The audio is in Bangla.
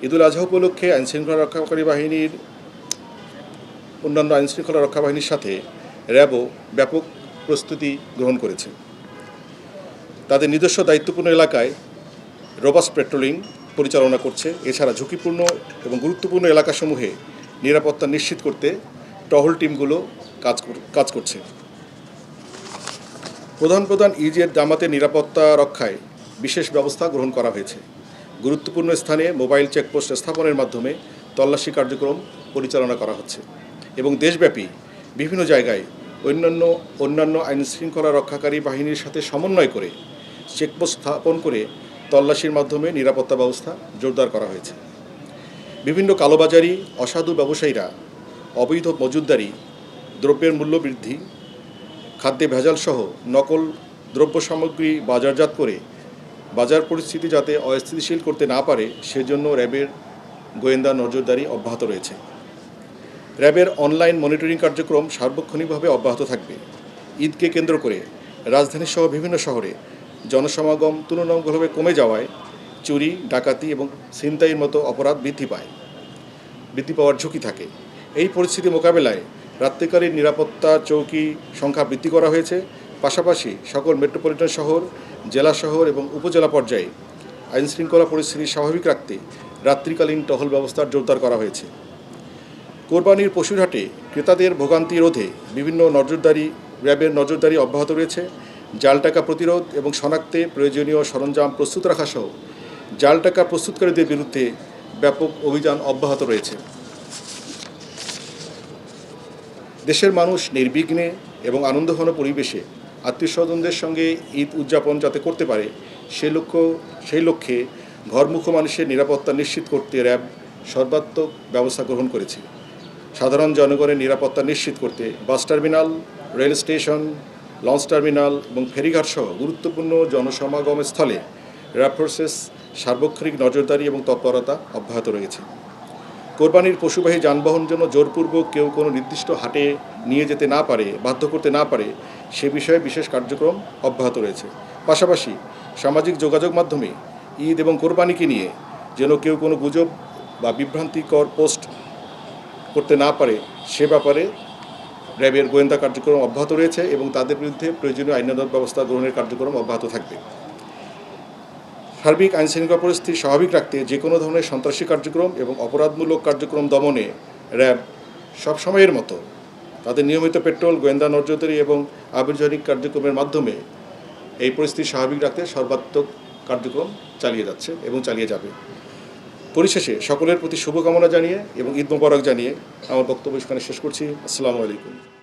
ঈদুল আজহা উপলক্ষে আইনশৃঙ্খলা রক্ষাকারী বাহিনীর অন্যান্য আইনশৃঙ্খলা রক্ষা বাহিনীর সাথে র্যাবও ব্যাপক প্রস্তুতি গ্রহণ করেছে। তাদের নিজস্ব দায়িত্বপূর্ণ এলাকায় রোবাস্ট পেট্রোলিং পরিচালনা করছে। এছাড়া ঝুঁকিপূর্ণ এবং গুরুত্বপূর্ণ এলাকাসমূহে নিরাপত্তা নিশ্চিত করতে টহল টিমগুলো কাজ করছে। প্রধান ঈদের জামাতের নিরাপত্তা রক্ষায় বিশেষ ব্যবস্থা গ্রহণ করা হয়েছে। গুরুত্বপূর্ণ স্থানে মোবাইল চেকপোস্ট স্থাপনের মাধ্যমে তল্লাশি কার্যক্রম পরিচালনা করা হচ্ছে এবং দেশব্যাপী বিভিন্ন জায়গায় অন্যান্য আইনশৃঙ্খলা রক্ষাকারী বাহিনীর সাথে সমন্বয় করে চেকপোস্ট স্থাপন করে তল্লাশির মাধ্যমে নিরাপত্তা ব্যবস্থা জোরদার করা হয়েছে। বিভিন্ন কালোবাজারি, অসাধু ব্যবসায়ীরা অবৈধ মজুতদারি, দ্রব্যের মূল্য বৃদ্ধি, খাদ্যে ভেজালসহ নকল দ্রব্য সামগ্রী বাজারজাত করে বাজার পরিস্থিতি যাতে অস্থিতিশীল করতে না পারে সেজন্য র্যাবের গোয়েন্দা নজরদারি অব্যাহত রয়েছে। র্যাবের অনলাইন মনিটরিং কার্যক্রম সার্বক্ষণিকভাবে অব্যাহত থাকবে। ঈদকে কেন্দ্র করে রাজধানীসহ বিভিন্ন শহরে জনসমাগম তুলনামূলকভাবে কমে যাওয়ায় চুরি, ডাকাতি এবং ছিনতাইয়ের মতো অপরাধ বৃদ্ধি পাওয়ার ঝুঁকি থাকে। এই পরিস্থিতি মোকাবেলায় রাত্রিকালীন নিরাপত্তা চৌকি সংখ্যা বৃদ্ধি করা হয়েছে। পাশাপাশি সকল মেট্রোপলিটন শহর, জেলা শহর এবং উপজেলা পর্যায়ে আইনশৃঙ্খলা পরিস্থিতি স্বাভাবিক রাখতে রাত্রিকালীন টহল ব্যবস্থা জোরদার করা হয়েছে। কোরবানির পশুর হাটে ক্রেতাদের ভোগান্তি রোধে বিভিন্ন র্যাবের নজরদারি অব্যাহত রয়েছে। জাল টাকা প্রতিরোধ এবং শনাক্তে প্রয়োজনীয় সরঞ্জাম প্রস্তুত রাখা সহ জাল টাকা প্রস্তুতকারীদের বিরুদ্ধে ব্যাপক অভিযান অব্যাহত রয়েছে। দেশের মানুষ নির্বিঘ্নে এবং আনন্দঘন পরিবেশে আত্মীয়স্বজনদের সঙ্গে ঈদ উদযাপন যাতে করতে পারে সেই লক্ষ্যে ঘরমুখো মানুষের নিরাপত্তা নিশ্চিত করতে র্যাব সর্বাত্মক ব্যবস্থা গ্রহণ করেছে। সাধারণ জনগণের নিরাপত্তা নিশ্চিত করতে bus terminal, rail station, launch terminal এবং ফেরিঘাট সহ গুরুত্বপূর্ণ জনসমাগম স্থলে র্যাব ফোর্সেস সার্বক্ষণিক নজরদারি এবং তৎপরতা অব্যাহত রয়েছে। কোরবানির পশুবাহী যানবাহন জন্য জোরপূর্বক কেউ কোনো নির্দিষ্ট হাটে নিয়ে যেতে না পারে, বাধ্য করতে না পারে সে বিষয়ে বিশেষ কার্যক্রম অব্যাহত রয়েছে। পাশাপাশি সামাজিক যোগাযোগ মাধ্যমে ঈদ এবং কোরবানিকে নিয়ে যেন কেউ কোনো গুজব বা বিভ্রান্তিকর পোস্ট করতে না পারে সে ব্যাপারে র্যাবের গোয়েন্দা কার্যক্রম অব্যাহত রয়েছে এবং তাদের বিরুদ্ধে প্রয়োজনীয় আইনানুগ ব্যবস্থা গ্রহণের কার্যক্রম অব্যাহত থাকবে। সার্বিক আইনশৃঙ্খলা পরিস্থিতি স্বাভাবিক রাখতে যে কোনো ধরনের সন্ত্রাসী কার্যক্রম এবং অপরাধমূলক কার্যক্রম দমনে র্যাব সবসময়ের মতো তাদের নিয়মিত পেট্রোল, গোয়েন্দা নজরদারি এবং আভিযানিক কার্যক্রমের মাধ্যমে এই পরিস্থিতি স্বাভাবিক রাখতে সর্বাত্মক কার্যক্রম চালিয়ে যাচ্ছে এবং চালিয়ে যাবে। পরিশেষে সকলের প্রতি শুভকামনা জানিয়ে এবং ঈদ মোবারক জানিয়ে আমার বক্তব্য এখানে শেষ করছি। আসসালামু আলাইকুম।